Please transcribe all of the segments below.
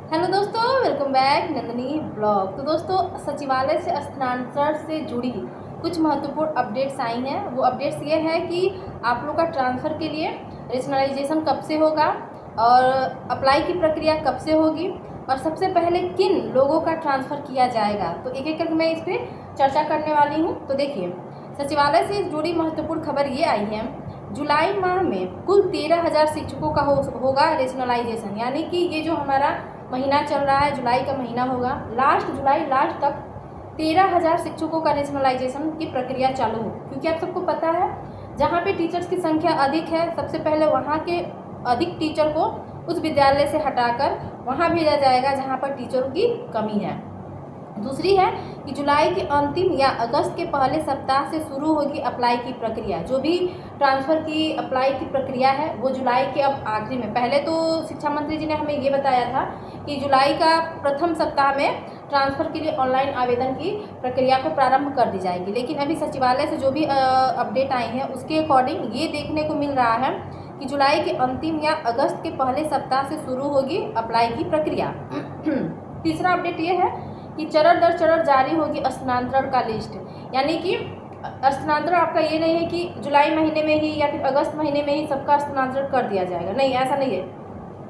Hello दोस्तों, welcome back Nandini blog. तो दोस्तों, सचिवालय से स्थानांतरण से जुड़ी कुछ महत्वपूर्ण अपडेट्स आई हैं। वो अपडेट्स ये है कि आप लोग का ट्रांसफ़र के लिए रेशनलाइजेशन कब से होगा और अप्लाई की प्रक्रिया कब से होगी और सबसे पहले किन लोगों का ट्रांसफ़र किया जाएगा। तो एक एक करके मैं इस पर चर्चा करने वाली हूँ। तो देखिए, सचिवालय से जुड़ी महत्वपूर्ण खबर ये आई है, जुलाई माह में कुल 13,000 शिक्षकों का होगा रेशनलाइजेशन। यानी कि ये जो हमारा महीना चल रहा है, जुलाई का महीना होगा, जुलाई लास्ट तक 13,000 शिक्षकों का रेशनलाइजेशन की प्रक्रिया चालू हो। क्योंकि आप सबको पता है, जहाँ पे टीचर्स की संख्या अधिक है, सबसे पहले वहाँ के अधिक टीचर को उस विद्यालय से हटाकर वहाँ भेजा जाएगा जहाँ पर टीचरों की कमी है। दूसरी है कि जुलाई के अंतिम या अगस्त के पहले सप्ताह से शुरू होगी अप्लाई की प्रक्रिया। जो भी ट्रांसफ़र की अप्लाई की प्रक्रिया है वो जुलाई के अब आखिरी में, पहले तो शिक्षा मंत्री जी ने हमें ये बताया था कि जुलाई का प्रथम सप्ताह में ट्रांसफ़र के लिए ऑनलाइन आवेदन की प्रक्रिया को प्रारंभ कर दी जाएगी। लेकिन अभी सचिवालय से जो भी अपडेट आई है उसके अकॉर्डिंग ये देखने को मिल रहा है कि जुलाई के अंतिम या अगस्त के पहले सप्ताह से शुरू होगी अप्लाई की प्रक्रिया। तीसरा अपडेट ये है कि चरण दर चरण जारी होगी स्थानांतरण का लिस्ट। यानी कि स्थानांतरण आपका ये नहीं है कि जुलाई महीने में ही या फिर अगस्त महीने में ही सबका स्थानांतरण कर दिया जाएगा, नहीं, ऐसा नहीं है।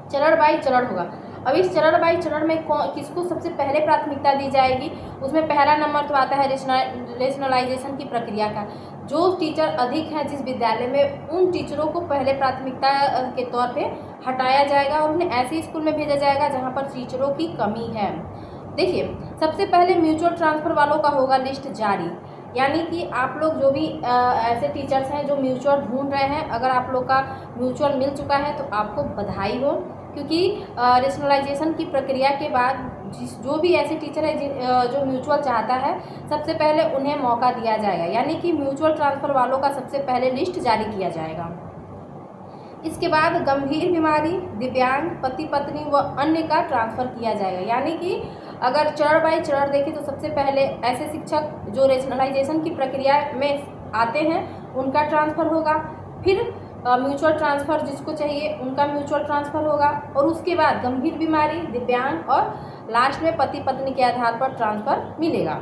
चरण बाई चरण होगा। अब इस चरण बाई चरण में किसको सबसे पहले प्राथमिकता दी जाएगी, उसमें पहला नंबर तो आता है रेशनलाइजेशन की प्रक्रिया का। जो टीचर अधिक हैं जिस विद्यालय में, उन टीचरों को पहले प्राथमिकता के तौर पे हटाया जाएगा और उन्हें ऐसे स्कूल में भेजा जाएगा जहाँ पर टीचरों की कमी है। देखिए, सबसे पहले म्यूचुअल ट्रांसफ़र वालों का होगा लिस्ट जारी। यानी कि आप लोग जो भी ऐसे टीचर्स हैं जो म्यूचुअल ढूंढ रहे हैं, अगर आप लोग का म्यूचुअल मिल चुका है तो आपको बधाई हो। क्योंकि रेशनलाइजेशन की प्रक्रिया के बाद जो भी ऐसे टीचर है जो म्यूचुअल चाहता है, सबसे पहले उन्हें मौका दिया जाएगा। यानी कि म्यूचुअल ट्रांसफ़र वालों का सबसे पहले लिस्ट जारी किया जाएगा। इसके बाद गंभीर बीमारी, दिव्यांग, पति पत्नी व अन्य का ट्रांसफ़र किया जाएगा। यानी कि अगर चरण बाई चरण देखें तो सबसे पहले ऐसे शिक्षक जो रेशनलाइजेशन की प्रक्रिया में आते हैं उनका ट्रांसफ़र होगा, फिर म्यूचुअल ट्रांसफ़र जिसको चाहिए उनका म्यूचुअल ट्रांसफ़र होगा, और उसके बाद गंभीर बीमारी, दिव्यांग और लास्ट में पति पत्नी के आधार पर ट्रांसफ़र मिलेगा।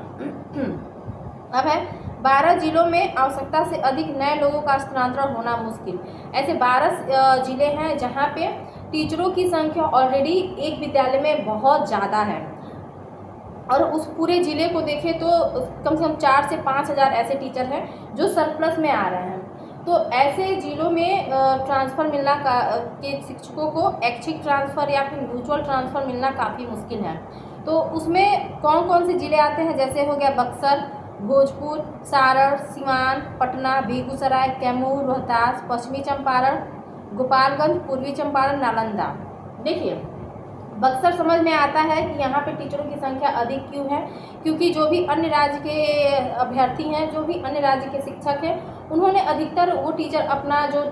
अब है 12 जिलों में आवश्यकता से अधिक नए लोगों का स्थानांतरण होना मुश्किल। ऐसे 12 जिले हैं जहां पे टीचरों की संख्या ऑलरेडी एक विद्यालय में बहुत ज़्यादा है, और उस पूरे ज़िले को देखें तो कम से कम 4 से 5 हज़ार ऐसे टीचर हैं जो सरप्लस में आ रहे हैं। तो ऐसे ज़िलों में ट्रांसफ़र मिलना के शिक्षकों को ऐच्छिक ट्रांसफ़र या फिर म्यूचुअल ट्रांसफ़र मिलना काफ़ी मुश्किल है। तो उसमें कौन कौन से ज़िले आते हैं, जैसे हो गया बक्सर, भोजपुर, सारण, सिवान, पटना, बेगूसराय, कैमूर, रोहतास, पश्चिमी चंपारण, गोपालगंज, पूर्वी चंपारण, नालंदा। देखिए, बक्सर समझ में आता है कि यहाँ पे टीचरों की संख्या अधिक क्यों है, क्योंकि जो भी अन्य राज्य के अभ्यर्थी हैं, जो भी अन्य राज्य के शिक्षक हैं, उन्होंने अधिकतर वो टीचर अपना जो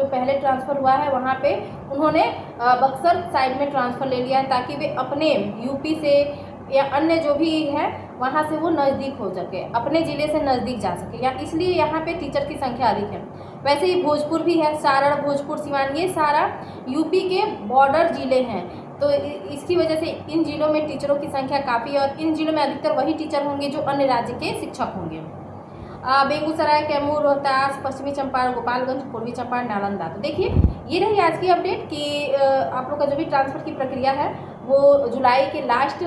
पहले ट्रांसफ़र हुआ है वहाँ पे उन्होंने बक्सर साइड में ट्रांसफ़र ले लिया है, ताकि वे अपने यूपी से या अन्य जो भी है वहाँ से वो नज़दीक हो सके, अपने ज़िले से नज़दीक जा सके, या इसलिए यहाँ पे टीचर की संख्या अधिक है। वैसे ही भोजपुर भी है, सारण, भोजपुर, सिवान, ये सारा यूपी के बॉर्डर ज़िले हैं। तो इसकी वजह से इन ज़िलों में टीचरों की संख्या काफ़ी है, और इन ज़िलों में अधिकतर वही टीचर होंगे जो अन्य राज्य के शिक्षक होंगे। बेगूसराय, कैमूर, रोहतास, पश्चिमी चंपारण, गोपालगंज, पूर्वी चंपारण, नालंदा। तो देखिए, ये रही आज की अपडेट कि आप लोग का जो भी ट्रांसफ़र की प्रक्रिया है वो जुलाई के लास्ट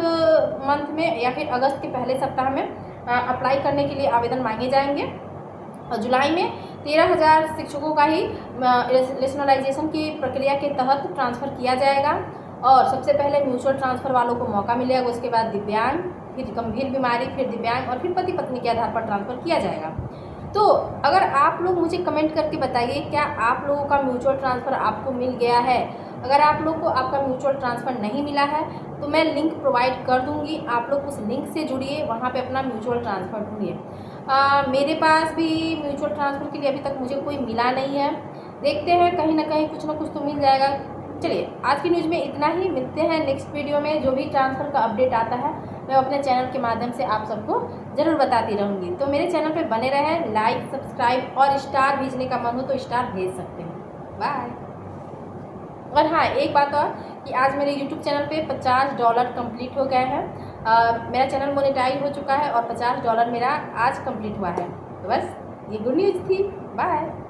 मंथ में या फिर अगस्त के पहले सप्ताह में अप्लाई करने के लिए आवेदन मांगे जाएंगे। और जुलाई में 13,000 शिक्षकों का ही रेशनलाइजेशन की प्रक्रिया के तहत ट्रांसफ़र किया जाएगा, और सबसे पहले म्यूचुअल ट्रांसफ़र वालों को मौका मिलेगा, उसके बाद दिव्यांग, फिर गंभीर बीमारी, फिर दिव्यांग, और फिर पति पत्नी के आधार पर ट्रांसफ़र किया जाएगा। तो अगर आप लोग मुझे कमेंट करके बताइए, क्या आप लोगों का म्यूचुअल ट्रांसफ़र आपको मिल गया है। अगर आप लोग को आपका म्यूचुअल ट्रांसफ़र नहीं मिला है तो मैं लिंक प्रोवाइड कर दूंगी, आप लोग उस लिंक से जुड़िए, वहाँ पे अपना म्यूचुअल ट्रांसफ़र ढूंढिए। मेरे पास भी म्यूचुअल ट्रांसफ़र के लिए अभी तक मुझे कोई मिला नहीं है, देखते हैं कहीं ना कहीं कुछ ना कुछ तो मिल जाएगा। चलिए, आज की न्यूज़ में इतना ही, मिलते हैं नेक्स्ट वीडियो में। जो भी ट्रांसफ़र का अपडेट आता है मैं अपने चैनल के माध्यम से आप सबको ज़रूर बताती रहूँगी। तो मेरे चैनल पे बने रहें, लाइक, सब्सक्राइब, और स्टार भेजने का मन हो तो स्टार भेज सकते हैं। बाय। और हाँ, एक बात और कि आज मेरे यूट्यूब चैनल पे $50 कंप्लीट हो गए हैं। मेरा चैनल मोनेटाइज हो चुका है और $50 मेरा आज कंप्लीट हुआ है। तो बस ये गुड न्यूज़ थी। बाय।